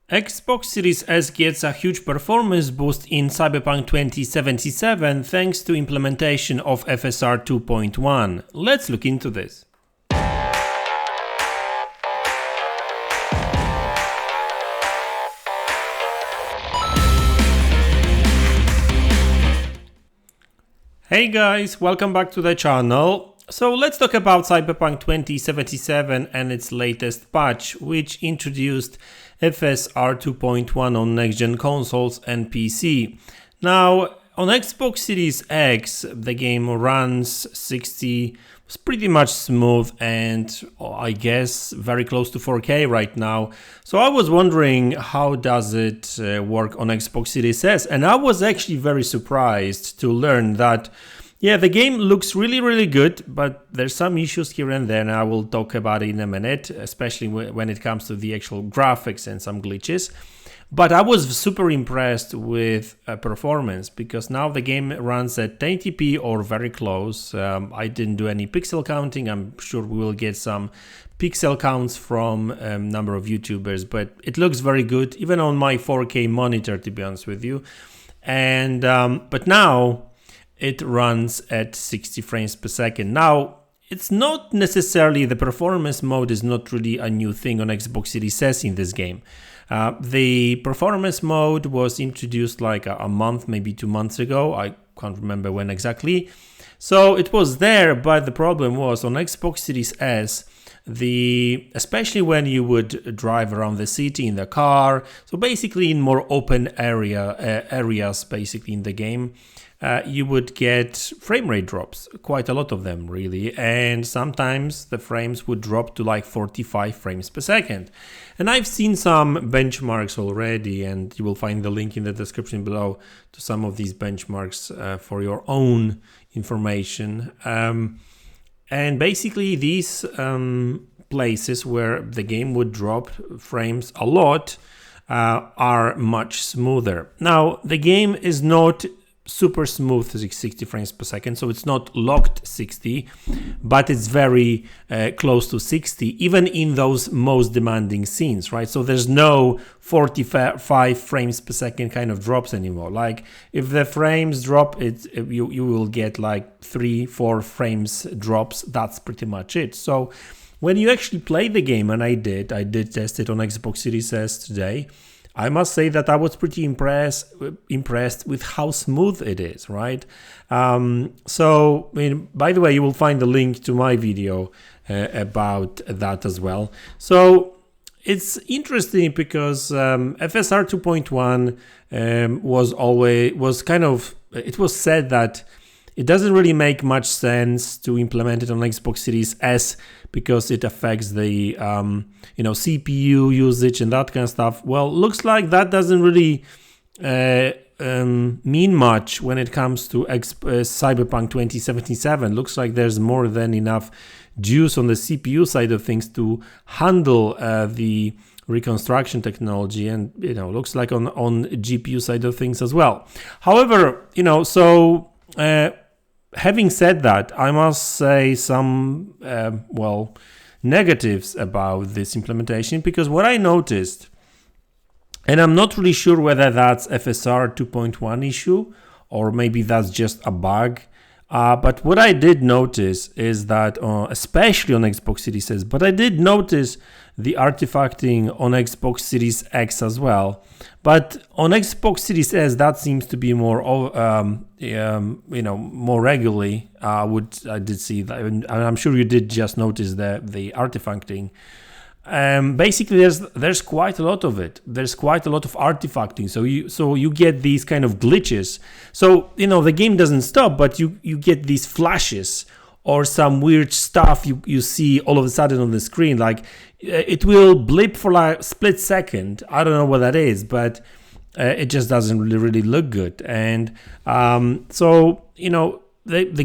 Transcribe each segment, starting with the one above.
Xbox Series S gets a huge performance boost in Cyberpunk 2077 thanks to implementation of FSR 2.1. Let's look into this. Hey guys, welcome back to the channel. So let's talk about Cyberpunk 2077 and its latest patch, which introduced FSR 2.1 on next-gen consoles and PC. Now, on Xbox Series X, the game runs 60, it's pretty much smooth and I guess very close to 4K right now. So I was wondering, how does it work on Xbox Series S? And I was actually very surprised to learn that yeah, the game looks really good, but there's some issues here and there, and I will talk about it in a minute, especially when it comes to the actual graphics and some glitches. But I was super impressed with performance, because now the game runs at 1080p or very close. I didn't do any pixel counting. I'm sure we will get some pixel counts from a number of YouTubers, but it looks very good, even on my 4K monitor, to be honest with you. And but now it runs at 60 frames per second. Now, it's not necessarily, the performance mode is not really a new thing on Xbox Series S in this game. The performance mode was introduced like a month, maybe 2 months ago. I can't remember when exactly. So it was there, but the problem was on Xbox Series S, especially when you would drive around the city in the car, so basically in more open areas basically in the game, you would get frame rate drops, quite a lot of them really, and sometimes the frames would drop to like 45 frames per second. And I've seen some benchmarks already, and you will find the link in the description below to some of these benchmarks for your own information. And basically these places where the game would drop frames a lot are much smoother. Now, the game is not super smooth 60 frames per second, so it's not locked 60, but it's very close to 60, even in those most demanding scenes, right? So there's no 45 frames per second kind of drops anymore. Like if the frames drop, you will get like 3-4 frames drops. That's pretty much it. So when you actually play the game, and I did test it on Xbox Series S today, I must say that I was pretty impressed with how smooth it is, right? So, I mean, by the way, you will find the link to my video about that as well. So it's interesting because FSR 2.1 it was said that it doesn't really make much sense to implement it on Xbox Series S because it affects the CPU usage and that kind of stuff. Well, looks like that doesn't really mean much when it comes to Cyberpunk 2077. Looks like there's more than enough juice on the CPU side of things to handle the reconstruction technology, and looks like on GPU side of things as well. However, having said that, I must say some negatives about this implementation, because what I noticed, and I'm not really sure whether that's FSR 2.1 issue or maybe that's just a bug, but what I did notice is that, especially on Xbox Series S, but I did notice the artifacting on Xbox Series X as well. But on Xbox Series S, that seems to be more, more regularly. I did see that, and I'm sure you did just notice the artifacting. Basically, there's quite a lot of it. There's quite a lot of artifacting. So you get these kind of glitches. So the game doesn't stop, but you get these flashes or some weird stuff you see all of a sudden on the screen. Like it will blip for like a split second. I don't know what that is, but it just doesn't really look good. And the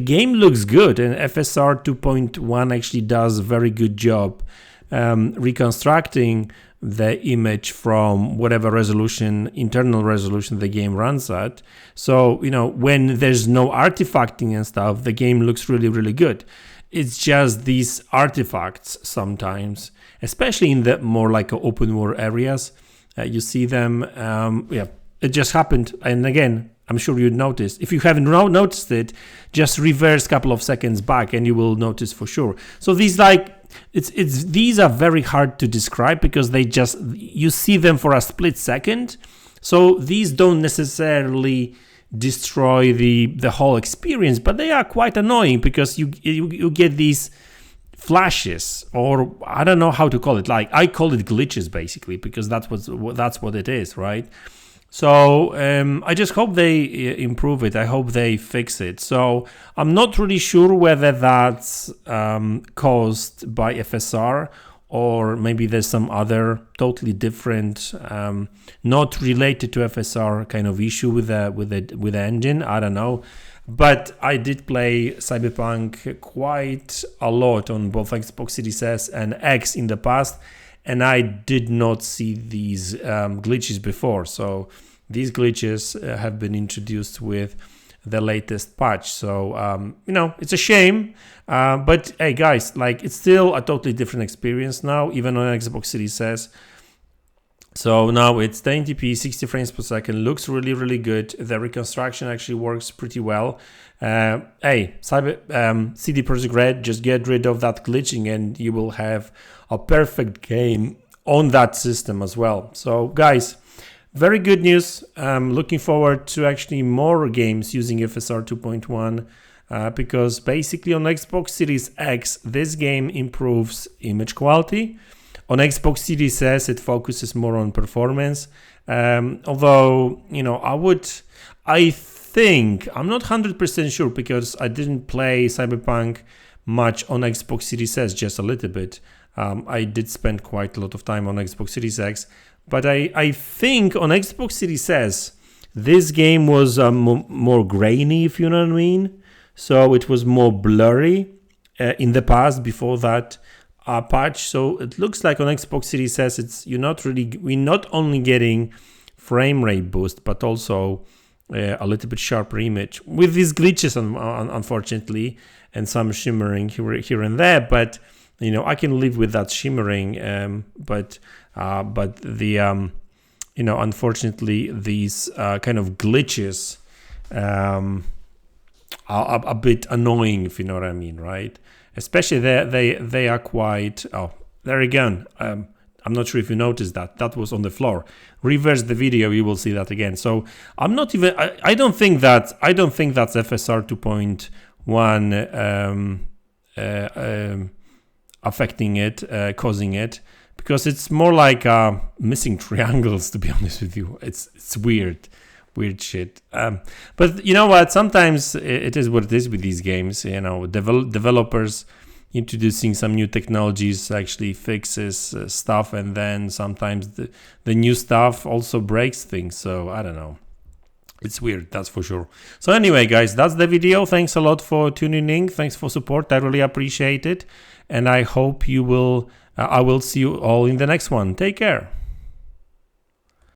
game looks good, and FSR 2.1 actually does a very good job reconstructing the image from whatever resolution, internal resolution the game runs at. So, when there's no artifacting and stuff, the game looks really good. It's just these artifacts sometimes, especially in the more like open world areas, You see them. Yeah, it just happened. And again, I'm sure you noticed. If you haven't noticed it, just reverse a couple of seconds back and you will notice for sure. So these these are very hard to describe because you see them for a split second. So these don't necessarily destroy the whole experience, but they are quite annoying because you get these flashes, or I don't know how to call it. Like I call it glitches basically, because that's what it is, right? So I just hope they improve it. I hope they fix it. So I'm not really sure whether that's caused by FSR, or maybe there's some other totally different, not related to FSR kind of issue with the engine. I don't know. But I did play Cyberpunk quite a lot on both Xbox Series S and X in the past, and I did not see these glitches before. So these glitches have been introduced with the latest patch. So, it's a shame. But hey, guys, like it's still a totally different experience now, even on Xbox Series S. So now it's 1080p, 60 frames per second, looks really, really good. The reconstruction actually works pretty well. Hey, CD Projekt Red, just get rid of that glitching and you will have a perfect game on that system as well. So guys, very good news. Looking forward to actually more games using FSR 2.1 because basically on Xbox Series X, this game improves image quality. On Xbox Series S, it focuses more on performance. Although, I think, I'm not 100% sure because I didn't play Cyberpunk much on Xbox Series S, just a little bit. I did spend quite a lot of time on Xbox Series X. But I think on Xbox Series S, this game was more grainy, if you know what I mean. So it was more blurry in the past before that patch. So it looks like on Xbox Series S, we're not only getting frame rate boost, but also a little bit sharper image with these glitches, unfortunately, and some shimmering here and there. But I can live with that shimmering. But the unfortunately, these kind of glitches are a bit annoying, if you know what I mean, right? Especially they are quite. Oh, there again. I'm not sure if you noticed that was on the floor. Reverse the video, you will see that again. So I'm not even. I don't think that's FSR 2.1 affecting it, causing it, because it's more like missing triangles. To be honest with you, it's weird shit. But you know what? Sometimes it is what it is with these games. Developers introducing some new technologies actually fixes stuff, and then sometimes the new stuff also breaks things. So I don't know. It's weird, that's for sure. So anyway, guys, that's the video. Thanks a lot for tuning in. Thanks for support. I really appreciate it. And I hope I will see you all in the next one. Take care.